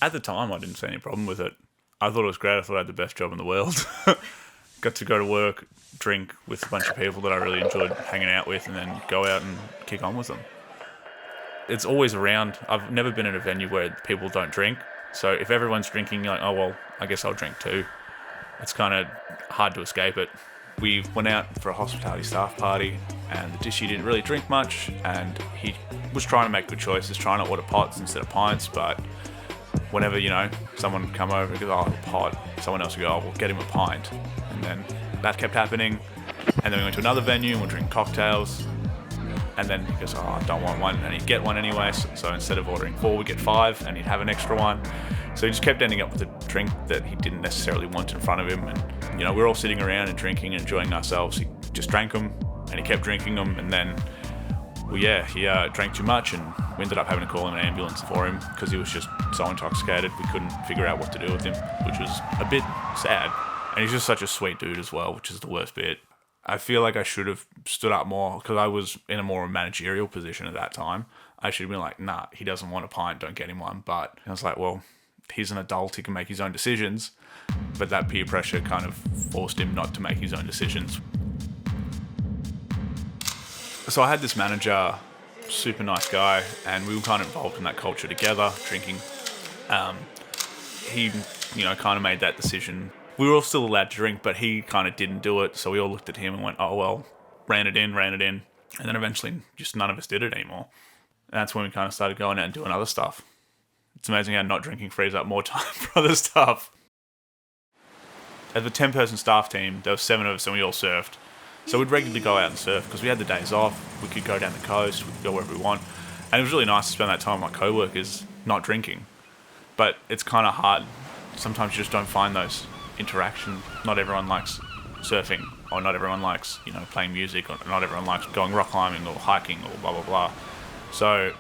At the time, I didn't see any problem with it. I thought it was great. I thought I had the best job in the world. Got to go to work, drink with a bunch of people that I really enjoyed hanging out with, and then go out and kick on with them. It's always around. I've never been in a venue where people don't drink. So if everyone's drinking, you're like, oh, well, I guess I'll drink too. It's kind of hard to escape it. We went out for a hospitality staff party, and the dishy didn't really drink much, and he was trying to make good choices, trying to order pots instead of pints, but whenever, someone come over and goes, oh, a pot, someone else would go, oh, we'll get him a pint. And then that kept happening. And then we went to another venue and we'll drink cocktails. And then he goes, oh, I don't want one. And he'd get one anyway. So instead of ordering 4, we'd get 5, and he'd have an extra one. So he just kept ending up with a drink that he didn't necessarily want in front of him. And, we were all sitting around and drinking and enjoying ourselves. He just drank them, and he kept drinking them. And then, he drank too much, and we ended up having to call in an ambulance for him because he was just so intoxicated. We couldn't figure out what to do with him, which was a bit sad. And he's just such a sweet dude as well, which is the worst bit. I feel like I should have stood up more because I was in a more managerial position at that time. I should have been like, nah, he doesn't want a pint, don't get him one. But I was like, well, he's an adult, he can make his own decisions. But that peer pressure kind of forced him not to make his own decisions. So I had this manager, super nice guy, and we were kind of involved in that culture together, drinking. He, kind of made that decision. We were all still allowed to drink, but he kind of didn't do it. So we all looked at him and went, oh, well, ran it in. And then eventually just none of us did it anymore. And that's when we kind of started going out and doing other stuff. It's amazing how not drinking frees up more time for other stuff. At the 10-person staff team, there were 7 of us and we all surfed. So we'd regularly go out and surf because we had the days off. We could go down the coast, we could go wherever we want. And it was really nice to spend that time with my co-workers not drinking. But it's kind of hard. Sometimes you just don't find those interactions. Not everyone likes surfing, or not everyone likes, playing music, or not everyone likes going rock climbing or hiking or blah, blah, blah. So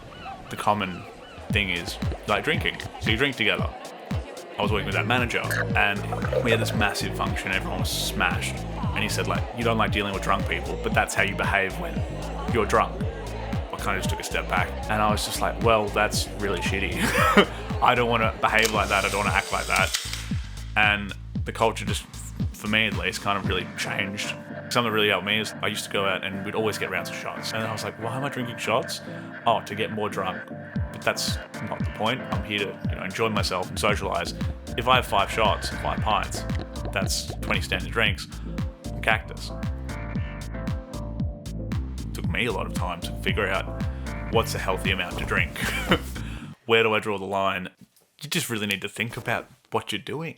the common thing is like drinking. So you drink together. I was working with that manager and we had this massive function. Everyone was smashed. And he said, you don't like dealing with drunk people, but that's how you behave when you're drunk. I kind of just took a step back and I was just like, well, that's really shitty. I don't want to behave like that. I don't want to act like that. And the culture just, for me at least, kind of really changed. Something that really helped me is I used to go out and we'd always get rounds of shots. And I was like, why am I drinking shots? Oh, to get more drunk. But that's not the point. I'm here to enjoy myself and socialise. If I have 5 shots and 5 pints, that's 20 standard drinks. I'm cactus. It took me a lot of time to figure out what's a healthy amount to drink. Where do I draw the line? You just really need to think about what you're doing.